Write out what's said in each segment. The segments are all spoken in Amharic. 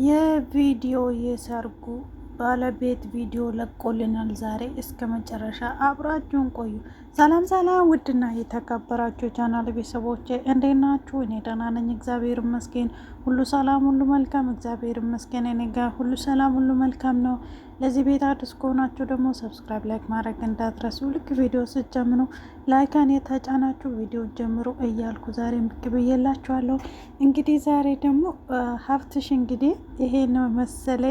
የቪዲዮ የሰርጉ ባለቤት ቪዲዮ ለቆልናል ዛሬ። እስከ መጨረሻ አብራችሁን ቆዩ። ሰላም ሰላም! ውድና የተከበራችሁ ቻናል ቤተሰቦቼ እንዴት ናችሁ? እኔ ደህና ነኝ፣ እግዚአብሔር ይመስገን። ሁሉ ሰላም፣ ሁሉ መልካም፣ እግዚአብሔር ይመስገን። እኔ ጋር ሁሉ ሰላም፣ ሁሉ መልካም ነው። ለዚህ ቤት አዲስ ከሆናችሁ ደግሞ ሰብስክራይብ፣ ላይክ ማድረግ እንዳትረሱ። ልክ ቪዲዮ ስትጀምሩ ላይካን የተጫናችሁ ቪዲዮ ጀምሩ እያልኩ ዛሬ ብቅ ብዬላችኋለሁ። እንግዲህ ዛሬ ደግሞ ሀብትሽ እንግዲህ ይሄ ነው መሰለ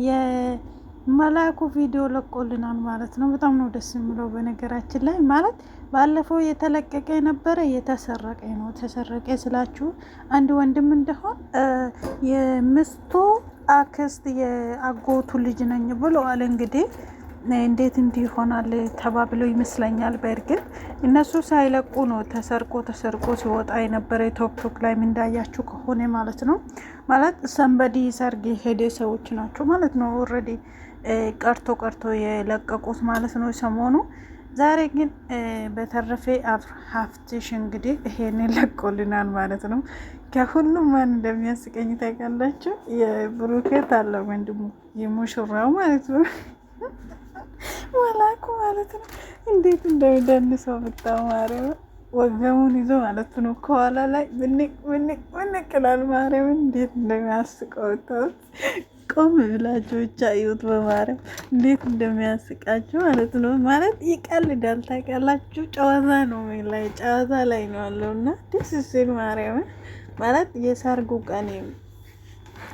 የመላኩ ቪዲዮ ለቆልናል ማለት ነው። በጣም ነው ደስ የሚለው። በነገራችን ላይ ማለት ባለፈው የተለቀቀ የነበረ የተሰረቀ ነው። ተሰረቀ ስላችሁ አንድ ወንድም እንደሆን የምስቱ አክስት የአጎቱ ልጅ ነኝ ብለዋል። እንግዲህ እንዴት እንዲህ ይሆናል ተባብለው ይመስለኛል። በእርግጥ እነሱ ሳይለቁ ነው ተሰርቆ ሲወጣ የነበረ ቶክቶክ ላይ እንዳያችሁ ከሆነ ማለት ነው። ማለት ሰንበዲ ሰርግ ሄደ ሰዎች ናቸው ማለት ነው። ኦልሬዲ ቀርቶ የለቀቁት ማለት ነው ሰሞኑ። ዛሬ ግን በተረፈ ሀብትሽ እንግዲህ ይሄንን ለቆልናል ማለት ነው። ከሁሉም ማን እንደሚያስቀኝ ታውቃላችሁ? የብሩኬት አለ ወንድሙ የሙሽራው ማለት ነው መላኩ ማለት ነው። እንዴት እንደሚደንሰው ብታማሪ ወገሙን ይዞ ማለት ነው። ከኋላ ላይ ብንቅ ይላል። ማርያምን እንዴት እንደሚያስቀው ቆም ብላችሁ ብቻ እዩት። በማርያም እንዴት እንደሚያስቃችሁ ማለት ነው። ማለት ይቀልዳል ታውቃላችሁ። ጨዋታ ላይ ነው ያለው እና ደስ ሲል ማርያምን ማለት የሰርጉ ቀን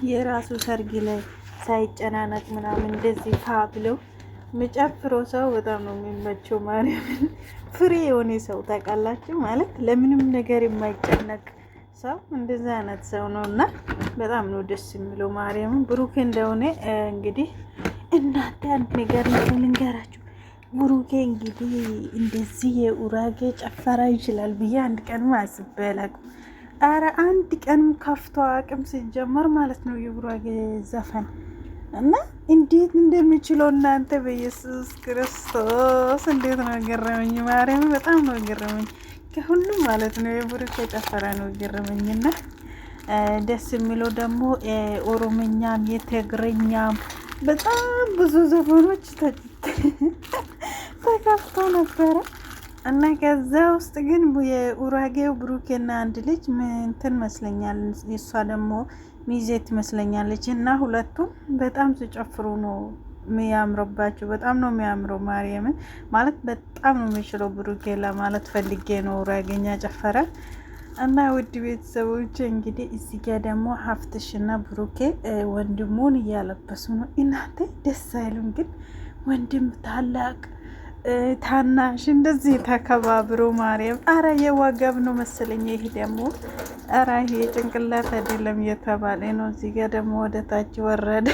የራሱ ሰርግ ላይ ሳይጨናነቅ ምናምን እንደዚህ ፋ ብለው ምጨፍሮ ሰው በጣም ነው የሚመቸው። ማርያምን ፍሬ የሆነ ሰው ታውቃላችሁ። ማለት ለምንም ነገር የማይጨነቅ ሰው እንደዛ አይነት ሰው ነው እና በጣም ነው ደስ የሚለው። ማርያምን ብሩኬ እንደሆነ እንግዲህ እናንተ አንድ ነገር ልንገራችሁ። ብሩኬ እንግዲህ እንደዚህ የኡራጌ ጨፈራ ይችላል ብዬ አንድ ቀን አስቤ አላውቅም። ኧረ አንድ ቀን ከፍቶ አቅም ሲጀመር ማለት ነው የኡራጌ ዘፈን እና እንዴት እንደሚችለው እናንተ በኢየሱስ ክርስቶስ እንዴት ነው ገረመኝ። ማርያም በጣም ነው ገረመኝ። ከሁሉም ማለት ነው የብሩኬ ጨፈራ ነው ገረመኝና ደስ የሚለው ደግሞ ኦሮምኛም የትግርኛም በጣም ብዙ ዘፈኖች ተከፍቶ ነበረ እና ከዛ ውስጥ ግን የኡራጌው ብሩኬና አንድ ልጅ እንትን መስለኛል፣ እሷ ደግሞ ሚዜት መስለኛለች እና ሁለቱም በጣም ሲጨፍሩ ነው የሚያምርባቸው። በጣም ነው የሚያምረው። ማርያምን ማለት በጣም ነው የሚችለው ብሩኬ ለማለት ፈልጌ ነው ኡራጌኛ ጨፈረ እና ውድ ቤተሰቦች እንግዲህ እዚህ ጋር ደግሞ ሀብትሽና ብሩኬ ወንድሙን እያለበሱ ነው። እናንተ ደስ አይሉም? ግን ወንድም ታላቅ ታናሽ እንደዚህ ተከባብሮ ማርያም። አረ የወገብ ነው መሰለኝ ይሄ ደግሞ አረ ይሄ ጭንቅላት አይደለም እየተባለ ነው። እዚህ ጋር ደግሞ ወደ ታች ወረደ።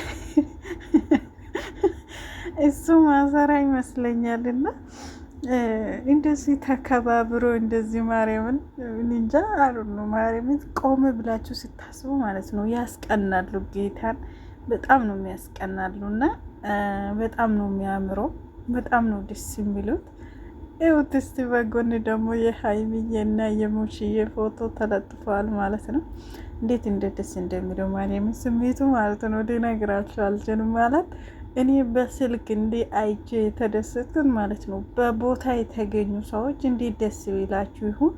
እሱ ማሰራ ይመስለኛልና እንደዚህ ተከባብሮ እንደዚህ ማርያምን እንጃ አሉን ነው። ማርያምን ቆም ብላችሁ ስታስቡ ማለት ነው ያስቀናሉ። ጌታን በጣም ነው የሚያስቀናሉና በጣም ነው የሚያምረው። በጣም ነው ደስ የሚሉት። ይኸውት እስቲ በጎን ደግሞ የሀይሚዬና የሙሽዬ ፎቶ ተለጥፈዋል ማለት ነው። እንዴት ደስ እንደሚለው ማርያምን ስሜቱ ማለት ነው ልነግራችሁ አልችልም። ማለት እኔ በስልክ እንዲህ አይቼ የተደሰትን ማለት ነው። በቦታ የተገኙ ሰዎች እንዴት ደስ ቢላችሁ ይሁን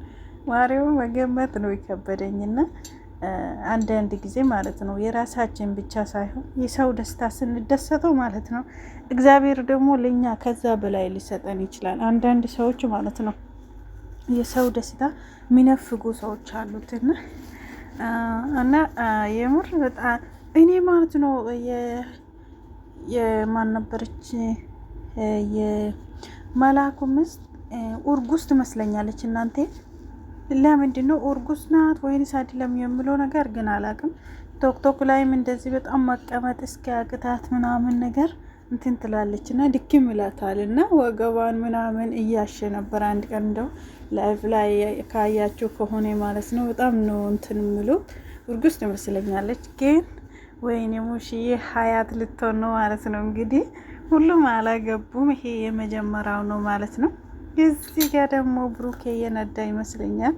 ማርያምን መገመት ነው የከበደኝና አንዳንድ ጊዜ ማለት ነው የራሳችን ብቻ ሳይሆን የሰው ደስታ ስንደሰተው ማለት ነው እግዚአብሔር ደግሞ ለኛ ከዛ በላይ ሊሰጠን ይችላል። አንዳንድ ሰዎች ማለት ነው የሰው ደስታ የሚነፍጉ ሰዎች አሉትና እና የምር በጣም እኔ ማለት ነው የማን ነበረች የመላኩ ምስት ኡርጉስ ትመስለኛለች እናንተ። ለምንድን ነው ኡርጉስ ናት ወይንስ አይደለም የምለው ነገር ግን አላውቅም። ቶክቶክ ላይም እንደዚህ በጣም መቀመጥ እስከ አቅታት ምናምን ነገር እንትን ትላለች እና ድክም ይላታል እና ወገቧን ምናምን እያሸ ነበር። አንድ ቀን እንደው ላይቭ ላይ ካያችሁ ከሆነ ማለት ነው በጣም ነው እንትን ምሉ ኡርጉስ ትመስለኛለች። ግን ወይኔ ሙሽዬ ሀያት ልትሆን ነው ማለት ነው። እንግዲህ ሁሉም አላገቡም። ይሄ የመጀመሪያው ነው ማለት ነው። እዚህ ጋር ደግሞ ብሩኬ እየነዳ ይመስለኛል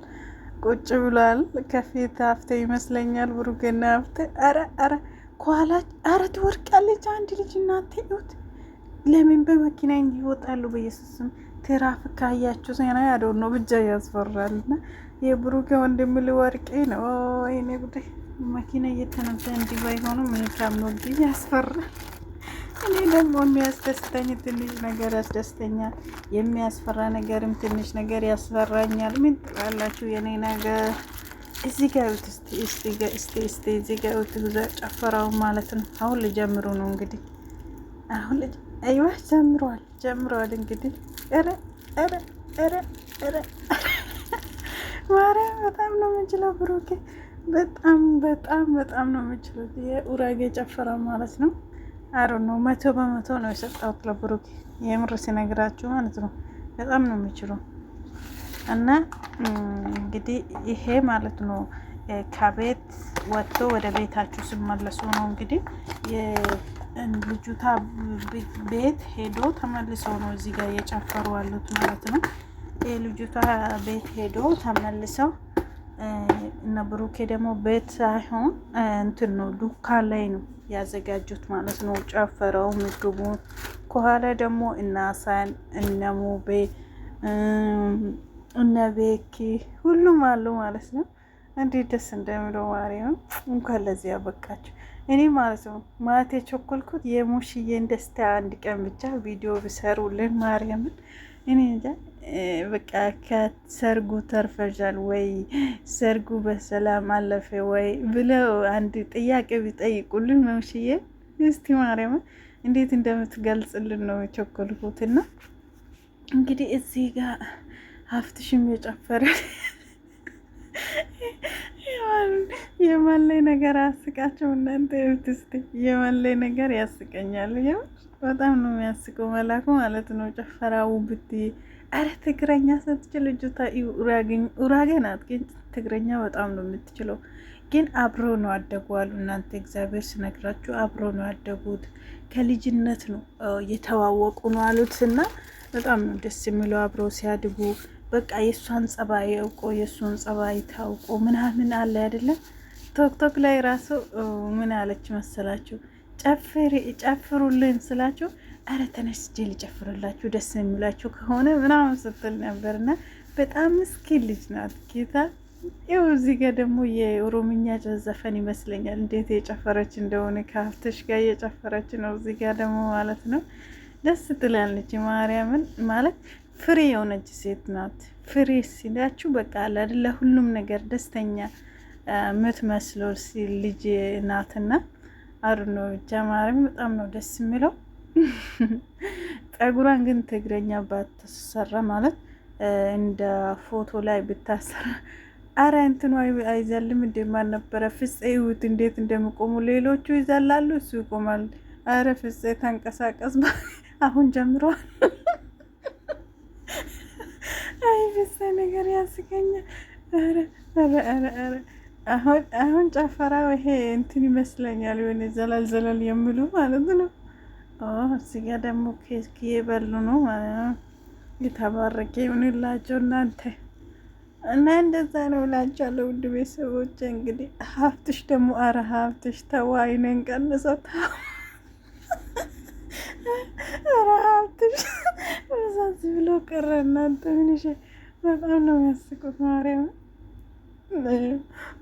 ቁጭ ብሏል። ከፊት ሀፍተ ይመስለኛል ብሩኬና ሀፍተ። አረ ከኋላ አረ ትወርቃለች አንድ ልጅ እናንተ እዩት። ለምን በመኪና እንዲወጣሉ? በኢየሱስም ትራፊክ ካያችሁ ዜና ያደው ነው ብቻ ያስፈራልና የብሩኬ ወንድም ሊወርቅ ነው። ወይኔ ጉዴ! መኪና እየተነዳ እንዲህ ባይሆኑ መልካም ነው እንጂ ያስፈራል። እኔ ደግሞ የሚያስደስተኝ ትንሽ ነገር ያስደስተኛል፣ የሚያስፈራ ነገርም ትንሽ ነገር ያስፈራኛል። ምን ትላላችሁ የኔ ነገር? እዚህ ጋር እስቲ እዚህ ጋር ጨፈራው ማለት ነው። አሁን ልጀምሩ ነው እንግዲህ። አሁን አይዋ ጀምሯል እንግዲህ። ኧረ ማርያም በጣም ነው የምችለው ብሩኬ፣ በጣም ነው የምችለው የኡራጌ ጨፈራ ማለት ነው። አሮ ነው 100% ነው የሰጣሁት ለብሩኬ የምር ሲነግራችሁ ማለት ነው። በጣም ነው የምችለው እና እንግዲህ ይሄ ማለት ነው ከቤት ወጥቶ ወደ ቤታችሁ ሲመለሱ ነው እንግዲህ የልጁታ ቤት ሄዶ ተመልሰው ነው እዚህ ጋር እየጨፈሩ ያሉት ማለት ነው። የልጁታ ቤት ሄዶ ተመልሰው እና ብሩኬ ደግሞ ቤት ሳይሆን እንትን ነው ዱካን ላይ ነው ያዘጋጁት ማለት ነው። ጨፈረው ምግቡ ከኋላ ደግሞ እናሳን እነሙቤ እነ ቤኪ ሁሉም አሉ ማለት ነው። እንዴት ደስ እንደሚለው ማርያም እንኳን ለዚህ ያበቃችሁ። እኔ ማለት ነው ማቴ ቸኮልኩት የሙሽዬን ደስታ አንድ ቀን ብቻ ቪዲዮ ብሰሩልን ማርያምን። እኔ እንጃ በቃ ከሰርጉ ተርፈሻል ወይ ሰርጉ በሰላም አለፈ ወይ ብለው አንድ ጥያቄ ቢጠይቁልን ሙሽዬ እስቲ ማርያምን እንዴት እንደምትገልጽልን ነው ቸኮልኩትና እንግዲህ እዚህ ጋር ሀፍትሽም የጨፈረ የማላይ ነገር አስቃቸው እናንተ እህትስቲ የማላይ ነገር ያስቀኛል። በጣም ነው የሚያስቀው መላኩ ማለት ነው። ጨፈራው ብትይ አረ ትግረኛ ስትችል ልጅቷ ኡራጌ ናት፣ ግን ትግረኛ በጣም ነው የምትችለው። ግን አብሮ ነው አደጉዋሉ እናንተ እግዚአብሔር ስነግራችሁ አብሮ ነው ያደጉት። ከልጅነት ነው የተዋወቁ ነው አሉት እና በጣም ነው ደስ የሚለው አብሮ ሲያድጉ። በቃ የእሷን ጸባይ ያውቆ የእሱን ጸባይ ታውቆ ምናምን አለ አይደለም። ቶክቶክ ላይ ራሱ ምን አለች መሰላችሁ? ጨፍሩልን ስላችሁ አረ ተነስቼ ልጨፍርላችሁ ደስ የሚላችሁ ከሆነ ምናምን ስትል ነበርና በጣም ምስኪን ልጅ ናት ጌታ። ይኸው እዚህ ጋር ደግሞ የኦሮምኛ ዘፈን ይመስለኛል እንዴት የጨፈረች እንደሆነ ከሀፍትሽ ጋር እየጨፈረች ነው እዚህ ጋር ደግሞ ማለት ነው። ደስ ትላለች ማርያምን ማለት ፍሬ የሆነች ሴት ናት። ፍሬ ሲላችሁ በቃ አለ አይደለ ሁሉም ነገር ደስተኛ የምትመስለው ልጅ ናትና አሩኖ ብቻ ማርያም በጣም ነው ደስ የሚለው። ጠጉሯን ግን ትግረኛ ባትሰራ ማለት እንደ ፎቶ ላይ ብታሰራ አረ እንትኑ አይዘልም እንደማን ነበረ ፍፄ ይሁት እንዴት እንደሚቆሙ ሌሎቹ ይዘላሉ እሱ ይቆማል። አረ ፍፄ ተንቀሳቀስ አሁን ጀምሯል። አይ ፍፄ ነገር ያስገኛል። አረ አሁን ጨፈራው ይሄ እንትን ይመስለኛል የሆነ ዘላል የሚሉ ማለት ነው። እዚህ ጋ ደግሞ ኬክ እየበሉ ነው ማለት ነው። የተባረከ ይሁንላቸው እናንተ እና እንደዛ ነው እላቸዋለሁ ውድ ቤተሰቦች። እንግዲህ ሀፍትሽ ደግሞ አረ ሀፍትሽ ተዋይነን ቀንሰው አረ ሀፍትሽ በዛዝ ብሎ ቀረ እናንተ ምንሽ በጣም ነው የሚያስቁት ማርያም።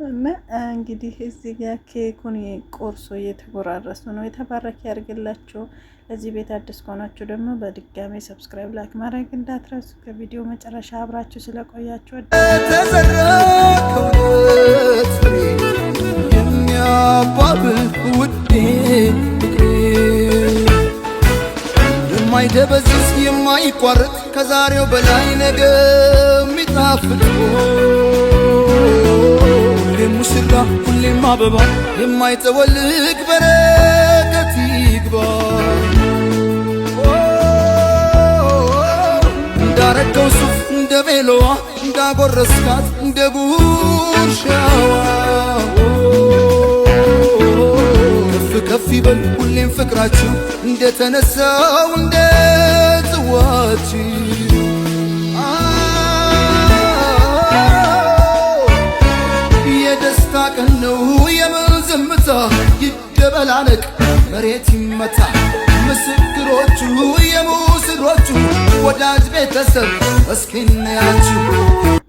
እና እንግዲህ እዚህ ጋር ኬኩን ቆርሶ እየተጎራረሱ ነው። የተባረከ ያድርግላቸው። ለዚህ ቤት አዲስ ከሆናችሁ ደግሞ በድጋሚ ሰብስክራይብ ላይክ ማድረግ እንዳትረሱ። ከቪዲዮ መጨረሻ አብራችሁ ስለቆያችሁ የሚያባብል ውዴ የማይደበዝዝ የማይቋረጥ ከዛሬው በላይ ነገ የሚጣፍጥ ሁሌም ሙሽራ ሁሌም አበባ የማይጠወልግ በረከት ይግባ እንዳረገው ሱፍ እንደ ቤሎዋ እንዳጎረስካት እንደ ጉርሻዋ ከፍ ከፍ ይበል ሁሌም ፍቅራችሁ እንደተነሳው እንደ ጽዋችሁ የደስታ ቀን ነው የምን ዝምታ ይደበላለቅ መሬት ይመታ ምስክሮቹ የሙስሮቹ ወዳጅ ቤተሰብ እስኪ እንያችሁ